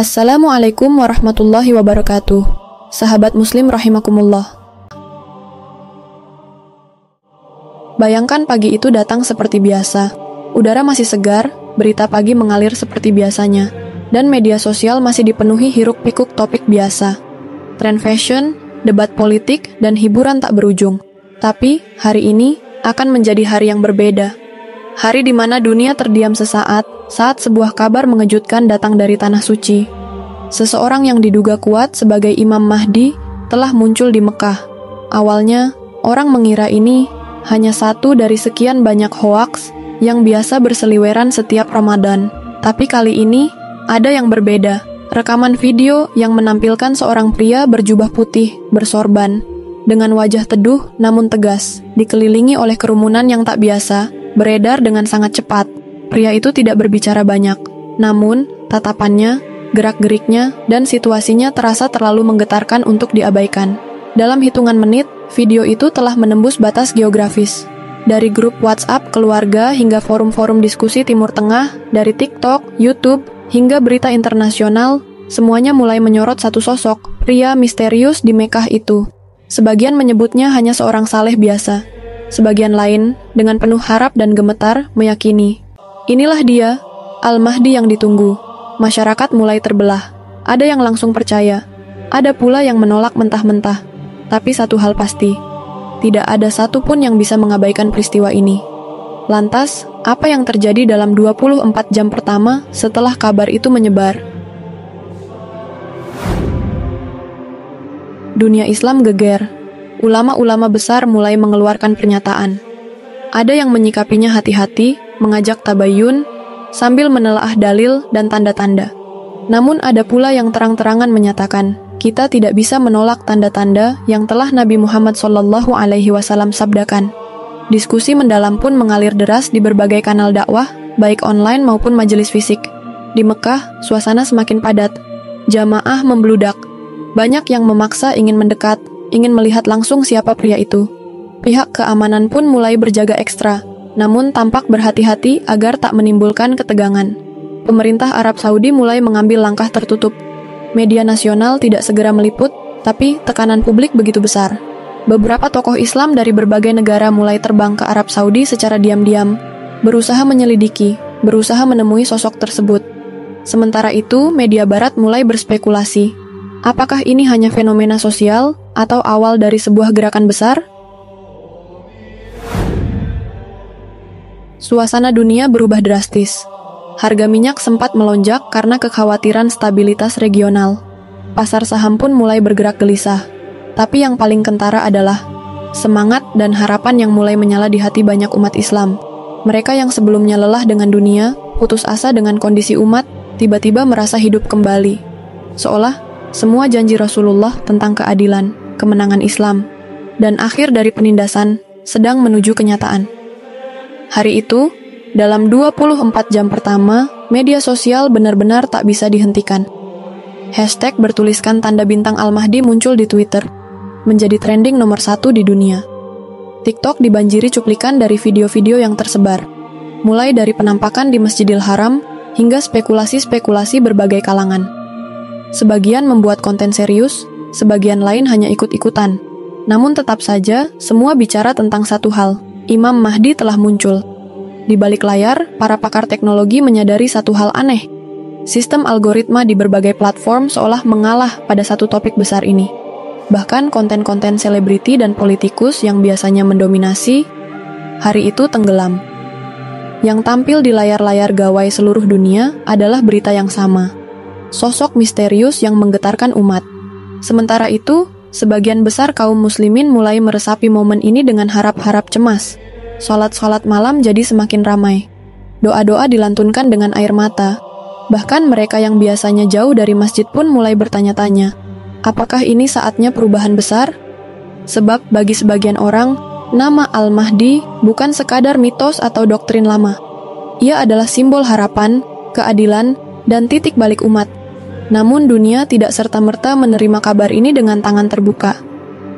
Assalamualaikum warahmatullahi wabarakatuh. Sahabat muslim rahimakumullah. Bayangkan pagi itu datang seperti biasa. Udara masih segar, berita pagi mengalir seperti biasanya, dan media sosial masih dipenuhi hiruk-pikuk topik biasa. Tren fashion, debat politik, dan hiburan tak berujung. Tapi, hari ini akan menjadi hari yang berbeda. Hari di mana dunia terdiam sesaat saat sebuah kabar mengejutkan datang dari Tanah Suci. Seseorang yang diduga kuat sebagai Imam Mahdi telah muncul di Mekah. Awalnya, orang mengira ini hanya satu dari sekian banyak hoaks yang biasa berseliweran setiap Ramadan. Tapi kali ini, ada yang berbeda. Rekaman video yang menampilkan seorang pria berjubah putih, bersorban, dengan wajah teduh namun tegas, dikelilingi oleh kerumunan yang tak biasa, beredar dengan sangat cepat. Pria itu tidak berbicara banyak, namun tatapannya, gerak-geriknya, dan situasinya terasa terlalu menggetarkan untuk diabaikan. Dalam hitungan menit, video itu telah menembus batas geografis. Dari grup WhatsApp keluarga hingga forum-forum diskusi Timur Tengah, dari TikTok, YouTube, hingga berita internasional, semuanya mulai menyorot satu sosok, pria misterius di Mekah itu. Sebagian menyebutnya hanya seorang saleh biasa. Sebagian lain, dengan penuh harap dan gemetar, meyakini, inilah dia, Al-Mahdi yang ditunggu. Masyarakat mulai terbelah. Ada yang langsung percaya, ada pula yang menolak mentah-mentah. Tapi satu hal pasti, tidak ada satupun yang bisa mengabaikan peristiwa ini. Lantas, apa yang terjadi dalam 24 jam pertama setelah kabar itu menyebar? Dunia Islam geger. Ulama-ulama besar mulai mengeluarkan pernyataan. Ada yang menyikapinya hati-hati, mengajak tabayun, sambil menelaah dalil dan tanda-tanda. Namun ada pula yang terang-terangan menyatakan, kita tidak bisa menolak tanda-tanda yang telah Nabi Muhammad SAW sabdakan. Diskusi mendalam pun mengalir deras di berbagai kanal dakwah, baik online maupun majelis fisik. Di Mekah, suasana semakin padat. Jamaah membludak. Banyak yang memaksa ingin mendekat, ingin melihat langsung siapa pria itu. Pihak keamanan pun mulai berjaga ekstra, namun tampak berhati-hati agar tak menimbulkan ketegangan. Pemerintah Arab Saudi mulai mengambil langkah tertutup. Media nasional tidak segera meliput, tapi tekanan publik begitu besar. Beberapa tokoh Islam dari berbagai negara mulai terbang ke Arab Saudi secara diam-diam, berusaha menyelidiki, berusaha menemui sosok tersebut. Sementara itu, media barat mulai berspekulasi. Apakah ini hanya fenomena sosial atau awal dari sebuah gerakan besar? Suasana dunia berubah drastis. Harga minyak sempat melonjak karena kekhawatiran stabilitas regional. Pasar saham pun mulai bergerak gelisah. Tapi yang paling kentara adalah semangat dan harapan yang mulai menyala di hati banyak umat Islam. Mereka yang sebelumnya lelah dengan dunia, putus asa dengan kondisi umat, tiba-tiba merasa hidup kembali. Seolah semua janji Rasulullah tentang keadilan, kemenangan Islam, dan akhir dari penindasan sedang menuju kenyataan. Hari itu, dalam 24 jam pertama, media sosial benar-benar tak bisa dihentikan. Hashtag bertuliskan tanda bintang Al-Mahdi muncul di Twitter, menjadi trending nomor 1 di dunia. TikTok dibanjiri cuplikan dari video-video yang tersebar, mulai dari penampakan di Masjidil Haram hingga spekulasi-spekulasi berbagai kalangan. Sebagian membuat konten serius, sebagian lain hanya ikut-ikutan. Namun tetap saja, semua bicara tentang satu hal, Imam Mahdi telah muncul. Di balik layar, para pakar teknologi menyadari satu hal aneh. Sistem algoritma di berbagai platform seolah mengalah pada satu topik besar ini. Bahkan konten-konten selebriti dan politikus yang biasanya mendominasi, hari itu tenggelam. Yang tampil di layar-layar gawai seluruh dunia adalah berita yang sama. Sosok misterius yang menggetarkan umat. Sementara itu, sebagian besar kaum muslimin mulai meresapi momen ini dengan harap-harap cemas. Salat-salat malam jadi semakin ramai. Doa-doa dilantunkan dengan air mata. Bahkan mereka yang biasanya jauh dari masjid pun mulai bertanya-tanya, apakah ini saatnya perubahan besar? Sebab bagi sebagian orang, nama Al-Mahdi bukan sekadar mitos atau doktrin lama. Ia adalah simbol harapan, keadilan, dan titik balik umat. Namun dunia tidak serta-merta menerima kabar ini dengan tangan terbuka.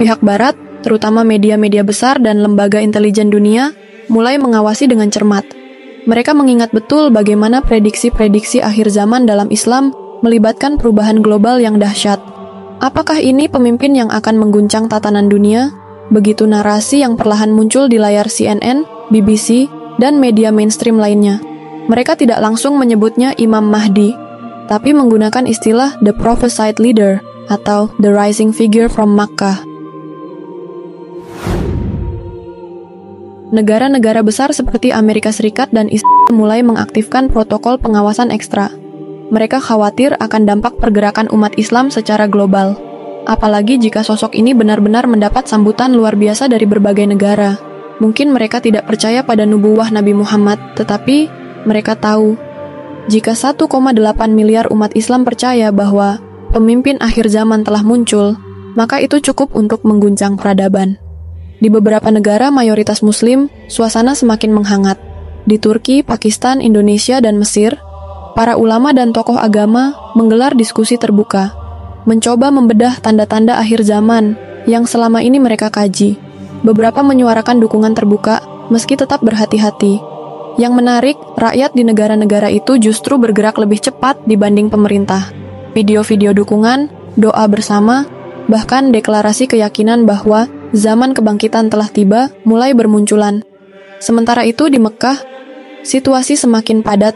Pihak barat, terutama media-media besar dan lembaga intelijen dunia, mulai mengawasi dengan cermat. Mereka mengingat betul bagaimana prediksi-prediksi akhir zaman dalam Islam melibatkan perubahan global yang dahsyat. Apakah ini pemimpin yang akan mengguncang tatanan dunia? Begitu narasi yang perlahan muncul di layar CNN, BBC, dan media mainstream lainnya. Mereka tidak langsung menyebutnya Imam Mahdi, tapi menggunakan istilah The Prophesied Leader atau The Rising Figure from Makkah. Negara-negara besar seperti Amerika Serikat dan Israel mulai mengaktifkan protokol pengawasan ekstra. Mereka khawatir akan dampak pergerakan umat Islam secara global. Apalagi jika sosok ini benar-benar mendapat sambutan luar biasa dari berbagai negara. Mungkin mereka tidak percaya pada nubuwah Nabi Muhammad, tetapi mereka tahu jika 1,8 miliar umat Islam percaya bahwa pemimpin akhir zaman telah muncul, maka itu cukup untuk mengguncang peradaban. Di beberapa negara mayoritas Muslim, suasana semakin menghangat. Di Turki, Pakistan, Indonesia, dan Mesir, para ulama dan tokoh agama menggelar diskusi terbuka, mencoba membedah tanda-tanda akhir zaman yang selama ini mereka kaji. Beberapa menyuarakan dukungan terbuka, meski tetap berhati-hati. Yang menarik, rakyat di negara-negara itu justru bergerak lebih cepat dibanding pemerintah. Video-video dukungan, doa bersama, bahkan deklarasi keyakinan bahwa zaman kebangkitan telah tiba mulai bermunculan. Sementara itu di Mekah, situasi semakin padat,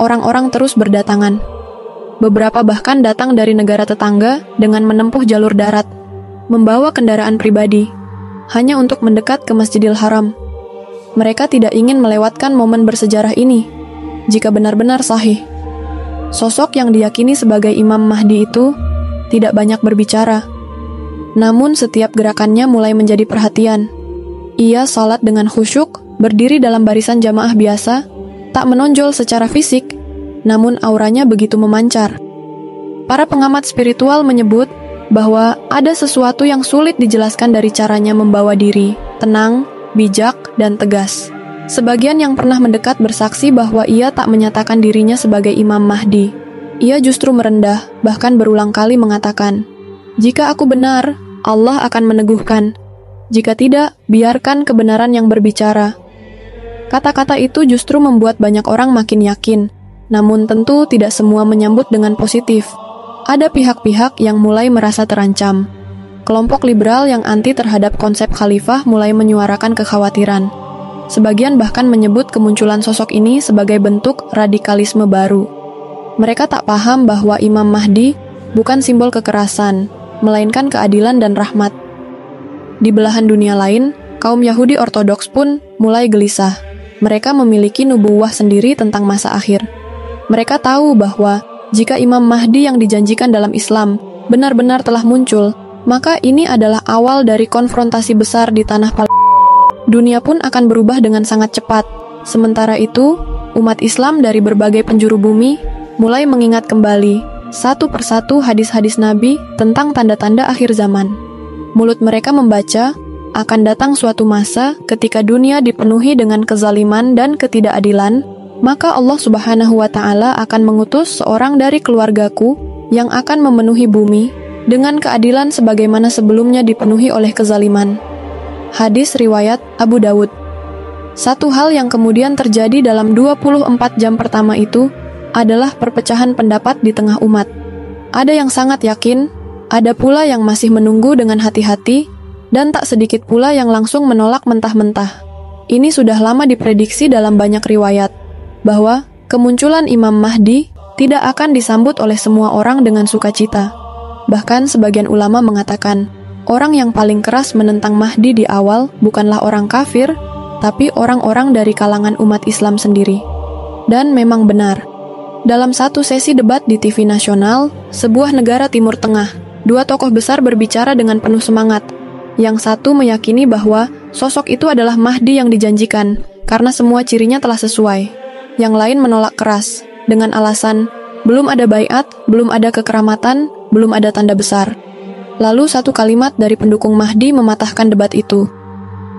orang-orang terus berdatangan. Beberapa bahkan datang dari negara tetangga dengan menempuh jalur darat, membawa kendaraan pribadi, hanya untuk mendekat ke Masjidil Haram. Mereka tidak ingin melewatkan momen bersejarah ini, jika benar-benar sahih. Sosok yang diyakini sebagai Imam Mahdi itu tidak banyak berbicara. Namun setiap gerakannya mulai menjadi perhatian. Ia salat dengan khusyuk, berdiri dalam barisan jamaah biasa, tak menonjol secara fisik, namun auranya begitu memancar. Para pengamat spiritual menyebut bahwa ada sesuatu yang sulit dijelaskan dari caranya membawa diri, tenang, bijak, dan tegas. Sebagian yang pernah mendekat bersaksi bahwa ia tak menyatakan dirinya sebagai Imam Mahdi. Ia justru merendah, bahkan berulang kali mengatakan, "Jika aku benar, Allah akan meneguhkan. Jika tidak, biarkan kebenaran yang berbicara." Kata-kata itu justru membuat banyak orang makin yakin, namun tentu tidak semua menyambut dengan positif. Ada pihak-pihak yang mulai merasa terancam. Kelompok liberal yang anti terhadap konsep khalifah mulai menyuarakan kekhawatiran. Sebagian bahkan menyebut kemunculan sosok ini sebagai bentuk radikalisme baru. Mereka tak paham bahwa Imam Mahdi bukan simbol kekerasan, melainkan keadilan dan rahmat. Di belahan dunia lain, kaum Yahudi Ortodoks pun mulai gelisah. Mereka memiliki nubuwah sendiri tentang masa akhir. Mereka tahu bahwa jika Imam Mahdi yang dijanjikan dalam Islam benar-benar telah muncul, maka ini adalah awal dari konfrontasi besar di tanah Palestina. Dunia pun akan berubah dengan sangat cepat. Sementara itu, umat Islam dari berbagai penjuru bumi mulai mengingat kembali satu persatu hadis-hadis Nabi tentang tanda-tanda akhir zaman. Mulut mereka membaca, akan datang suatu masa ketika dunia dipenuhi dengan kezaliman dan ketidakadilan, maka Allah Subhanahu wa Ta'ala akan mengutus seorang dari keluargaku yang akan memenuhi bumi dengan keadilan sebagaimana sebelumnya dipenuhi oleh kezaliman. Hadis riwayat Abu Dawud. Satu hal yang kemudian terjadi dalam 24 jam pertama itu adalah perpecahan pendapat di tengah umat. Ada yang sangat yakin, ada pula yang masih menunggu dengan hati-hati, dan tak sedikit pula yang langsung menolak mentah-mentah. Ini sudah lama diprediksi dalam banyak riwayat, bahwa kemunculan Imam Mahdi tidak akan disambut oleh semua orang dengan sukacita. Bahkan sebagian ulama mengatakan, orang yang paling keras menentang Mahdi di awal bukanlah orang kafir, tapi orang-orang dari kalangan umat Islam sendiri. Dan memang benar. Dalam satu sesi debat di TV nasional, sebuah negara Timur Tengah, dua tokoh besar berbicara dengan penuh semangat. Yang satu meyakini bahwa sosok itu adalah Mahdi yang dijanjikan, karena semua cirinya telah sesuai. Yang lain menolak keras, dengan alasan, belum ada baiat, belum ada kekeramatan, belum ada tanda besar. Lalu satu kalimat dari pendukung Mahdi mematahkan debat itu.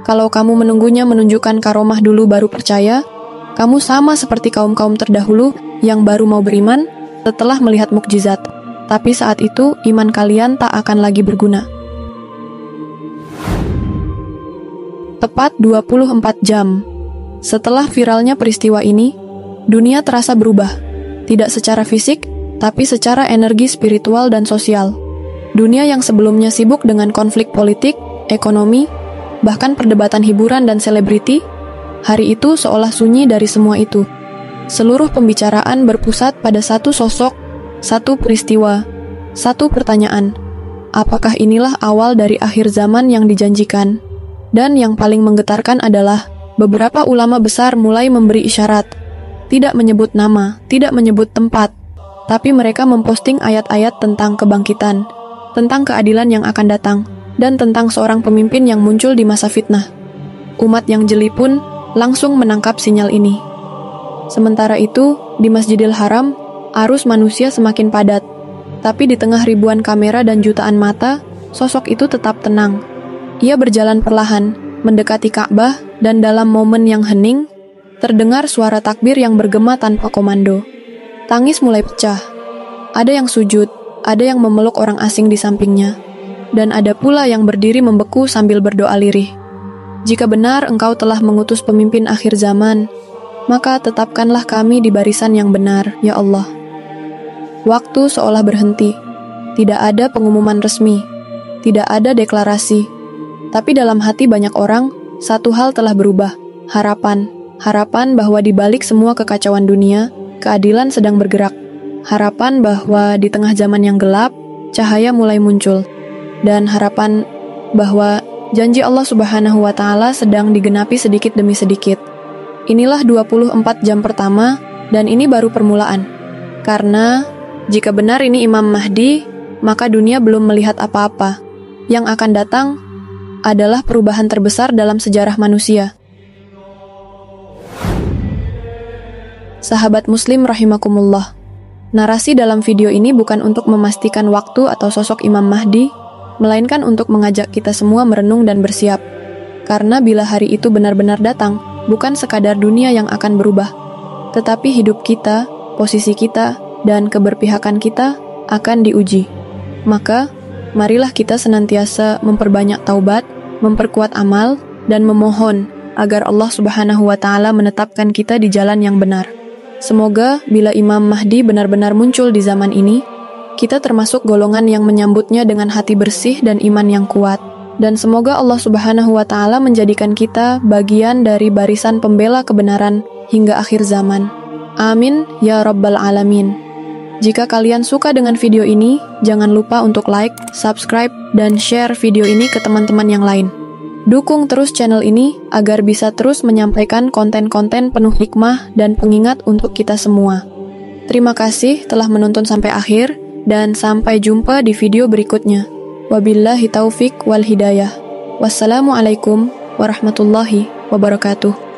Kalau kamu menunggunya menunjukkan karomah dulu baru percaya, kamu sama seperti kaum-kaum terdahulu yang baru mau beriman setelah melihat mukjizat. Tapi saat itu iman kalian tak akan lagi berguna. Tepat 24 jam setelah viralnya peristiwa ini, dunia terasa berubah. Tidak secara fisik, tapi secara energi spiritual dan sosial. Dunia yang sebelumnya sibuk dengan konflik politik, ekonomi, bahkan perdebatan hiburan dan selebriti, hari itu seolah sunyi dari semua itu. Seluruh pembicaraan berpusat pada satu sosok, satu peristiwa, satu pertanyaan. Apakah inilah awal dari akhir zaman yang dijanjikan? Dan yang paling menggetarkan adalah beberapa ulama besar mulai memberi isyarat. Tidak menyebut nama, tidak menyebut tempat, tapi mereka memposting ayat-ayat tentang kebangkitan, tentang keadilan yang akan datang, dan tentang seorang pemimpin yang muncul di masa fitnah. Umat yang jeli pun langsung menangkap sinyal ini. Sementara itu, di Masjidil Haram, arus manusia semakin padat. Tapi di tengah ribuan kamera dan jutaan mata, sosok itu tetap tenang. Ia berjalan perlahan, mendekati Ka'bah, dan dalam momen yang hening, terdengar suara takbir yang bergema tanpa komando. Tangis mulai pecah. Ada yang sujud, ada yang memeluk orang asing di sampingnya, dan ada pula yang berdiri membeku sambil berdoa lirih. Jika benar engkau telah mengutus pemimpin akhir zaman, maka tetapkanlah kami di barisan yang benar, ya Allah. Waktu seolah berhenti. Tidak ada pengumuman resmi, tidak ada deklarasi. Tapi dalam hati banyak orang, satu hal telah berubah, harapan. Harapan bahwa di balik semua kekacauan dunia, keadilan sedang bergerak. Harapan bahwa di tengah zaman yang gelap, cahaya mulai muncul. Dan harapan bahwa janji Allah Subhanahu wa Ta'ala sedang digenapi sedikit demi sedikit. Inilah 24 jam pertama, dan ini baru permulaan. Karena jika benar ini Imam Mahdi, maka dunia belum melihat apa-apa. Yang akan datang adalah perubahan terbesar dalam sejarah manusia. Sahabat Muslim rahimakumullah. Narasi dalam video ini bukan untuk memastikan waktu atau sosok Imam Mahdi, melainkan untuk mengajak kita semua merenung dan bersiap. Karena bila hari itu benar-benar datang, bukan sekadar dunia yang akan berubah, tetapi hidup kita, posisi kita, dan keberpihakan kita akan diuji. Maka, marilah kita senantiasa memperbanyak taubat, memperkuat amal, dan memohon agar Allah Subhanahu wa Ta'ala menetapkan kita di jalan yang benar. Semoga bila Imam Mahdi benar-benar muncul di zaman ini, kita termasuk golongan yang menyambutnya dengan hati bersih dan iman yang kuat. Dan semoga Allah Subhanahu wa Ta'ala menjadikan kita bagian dari barisan pembela kebenaran hingga akhir zaman. Amin ya Rabbal Alamin. Jika kalian suka dengan video ini, jangan lupa untuk like, subscribe, dan share video ini ke teman-teman yang lain. Dukung terus channel ini agar bisa terus menyampaikan konten-konten penuh hikmah dan pengingat untuk kita semua. Terima kasih telah menonton sampai akhir, dan sampai jumpa di video berikutnya. Wabillahi taufik wal hidayah. Wassalamualaikum warahmatullahi wabarakatuh.